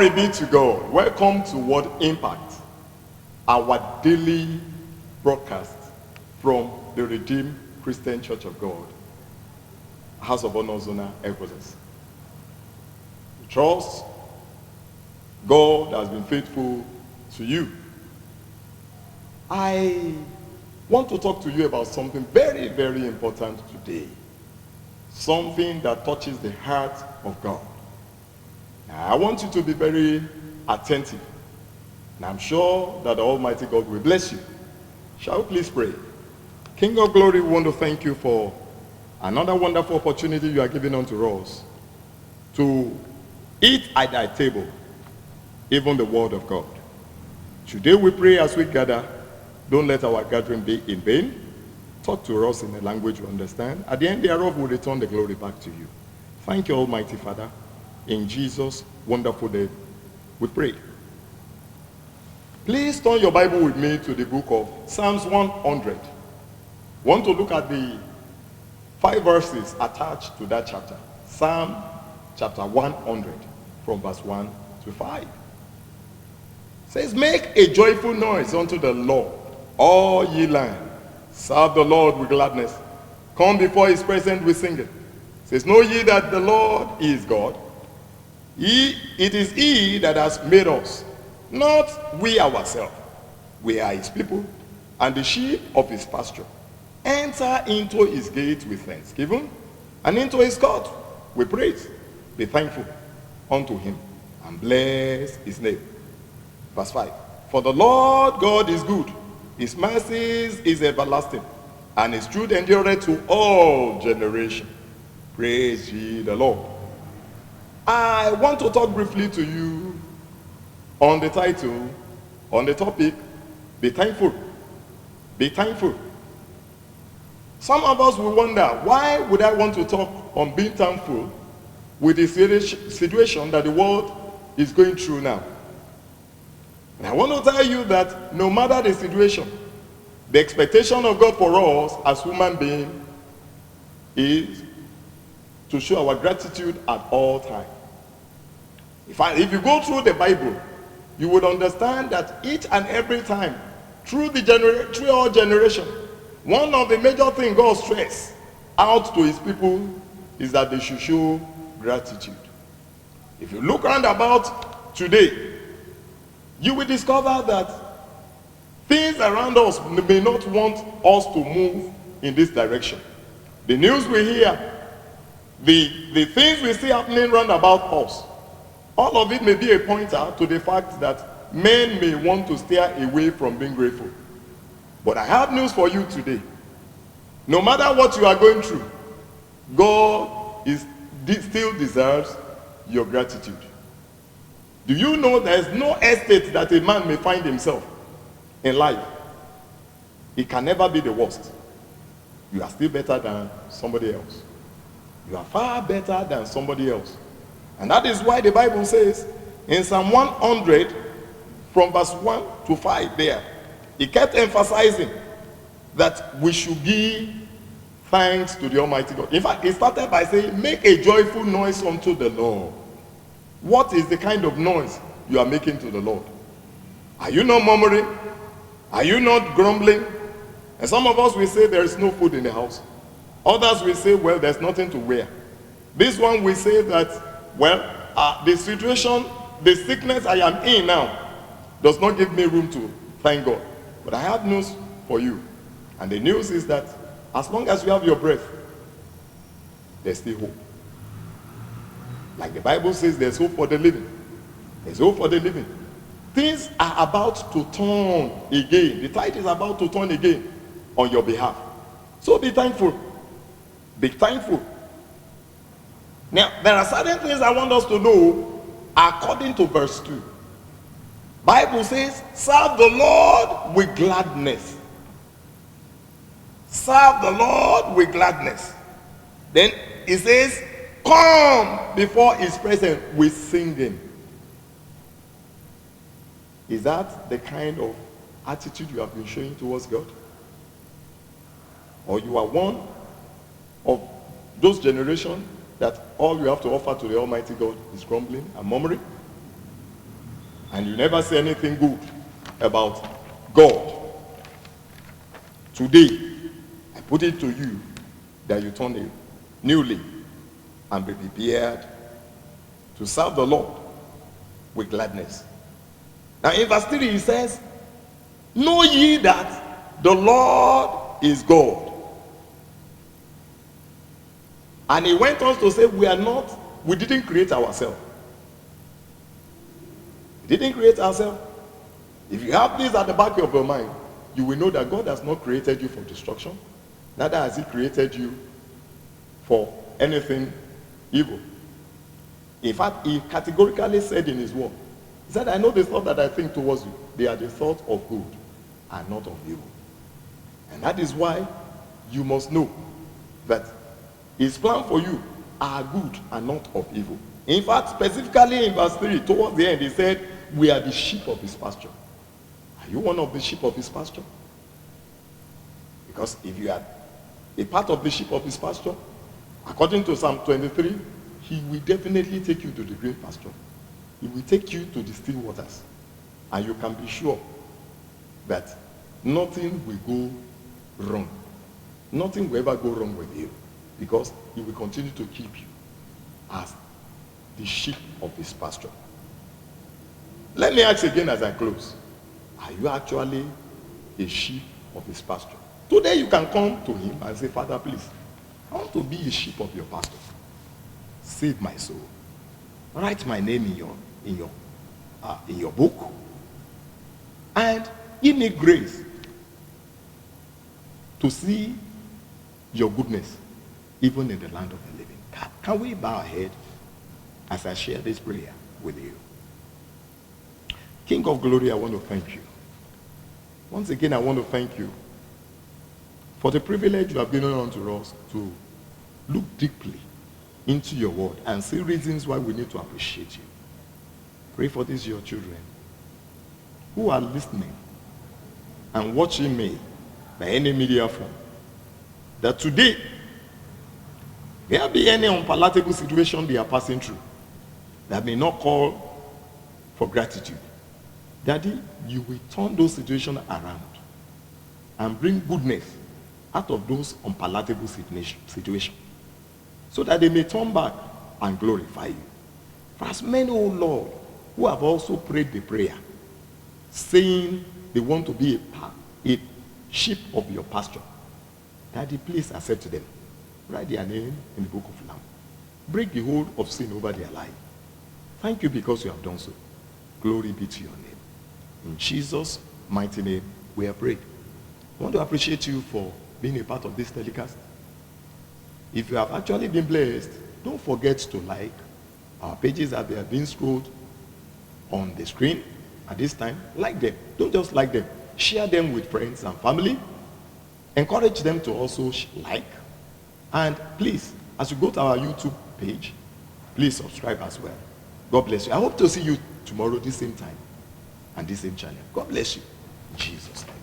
Glory be to God. Welcome to Word Impact, our daily broadcast from the Redeemed Christian Church of God, House of Honor Zona Ephesus. We trust God has been faithful to you. I want to talk to you about something very, very important today. Something that touches the heart of God. Now, I want you to be very attentive. And I'm sure that the Almighty God will bless you. Shall we please pray? King of glory, we want to thank you for another wonderful opportunity you are giving unto us to eat at thy table, even the word of God. Today we pray as we gather, don't let our gathering be in vain. Talk to us in a language we understand. At the end thereof, we'll return the glory back to you. Thank you, Almighty Father. In Jesus' wonderful name, we pray. Please turn your Bible with me to the book of Psalms 100. Want to look at the 5 verses attached to that chapter. Psalm chapter 100, from verse 1 to 5. It says, make a joyful noise unto the Lord, all ye land. Serve the Lord with gladness. Come before his presence with singing. It says, know ye that the Lord is God. It is he that has made us, not we ourselves. We are his people, and the sheep of his pasture. Enter into his gate with thanksgiving, and into his court with praise. Be thankful unto him, and bless his name. Verse 5. For the Lord God is good. His mercies is everlasting, and his truth endureth to all generations. Praise ye the Lord. I want to talk briefly to you on the title, on the topic, be thankful. Be thankful. Some of us will wonder, why would I want to talk on being thankful with the situation that the world is going through now? And I want to tell you that no matter the situation, the expectation of God for us as human beings is to show our gratitude at all times. If you go through the Bible, you would understand that each and every time, through all generations, one of the major things God stressed out to his people is that they should show gratitude. If you look around about today, you will discover that things around us may not want us to move in this direction. The news we hear, the things we see happening round about us, all of it may be a pointer to the fact that men may want to steer away from being grateful. But I have news for you today. No matter what you are going through, God still deserves your gratitude. Do you know there is no estate that a man may find himself in life? It can never be the worst. You are still better than somebody else. You are far better than somebody else. And that is why the Bible says in Psalm 100 from verse 1 to 5 there, it kept emphasizing that we should give thanks to the Almighty God. In fact, it started by saying, make a joyful noise unto the Lord. What is the kind of noise you are making to the Lord? Are you not murmuring? Are you not grumbling? And some of us will say there is no food in the house. Others will say, well, there's nothing to wear. This one will say that, well, the situation, the sickness I am in now does not give me room to thank God. But I have news for you. And the news is that as long as you have your breath, there's still hope. Like the Bible says, there's hope for the living. There's hope for the living. Things are about to turn again. The tide is about to turn again on your behalf. So be thankful. Be thankful. Now, there are certain things I want us to know according to verse 2. Bible says, serve the Lord with gladness. Serve the Lord with gladness. Then it says, come before his presence with singing. Is that the kind of attitude you have been showing towards God? Or you are one of those generations that all you have to offer to the Almighty God is grumbling and murmuring? and you never say anything good about God, today, I put it to you that you turn a new leaf and be prepared to serve the Lord with gladness. Now in verse 3 he says, know ye that the Lord is God. And he went on to say, we didn't create ourselves. We didn't create ourselves. If you have this at the back of your mind, you will know that God has not created you for destruction. Neither has he created you for anything evil. In fact, he categorically said in his word, he said, I know the thought that I think towards you. They are the thought of good and not of evil. And that is why you must know that his plan for you are good and not of evil. In fact, specifically in verse 3, towards the end, he said, we are the sheep of his pasture. Are you one of the sheep of his pasture? Because if you are a part of the sheep of his pasture, according to Psalm 23, he will definitely take you to the green pasture. He will take you to the still waters. And you can be sure that nothing will go wrong. Nothing will ever go wrong with you, because he will continue to keep you as the sheep of his pasture. Let me ask again as I close. Are you actually a sheep of his pasture? Today you can come to him and say, Father, please, I want to be a sheep of your pasture. Save my soul. Write my name in your book. And give me grace to see your goodness even in the land of the living. Can we bow our head as I share this prayer with you? King of glory, I want to thank you. Once again, I want to thank you for the privilege you have given unto us to look deeply into your word and see reasons why we need to appreciate you. Pray for these your children who are listening and watching me by any media form, that today there be any unpalatable situation they are passing through that may not call for gratitude. Daddy, you will turn those situations around and bring goodness out of those unpalatable situations, so that they may turn back and glorify you. For as many, O Lord, who have also prayed the prayer, saying they want to be a sheep of your pasture, Daddy, please accept them. Write their name in the book of life. Break the hold of sin over their life. Thank you because you have done so. Glory be to your name. In Jesus' mighty name, we have prayed. I want to appreciate you for being a part of this telecast. If you have actually been blessed, don't forget to like our pages as they are being scrolled on the screen at this time. Like them. Don't just like them. Share them with friends and family. Encourage them to also like. And please, as you go to our YouTube page, please subscribe as well. God bless you. I hope to see you tomorrow this same time and this same channel. God bless you. In Jesus' name.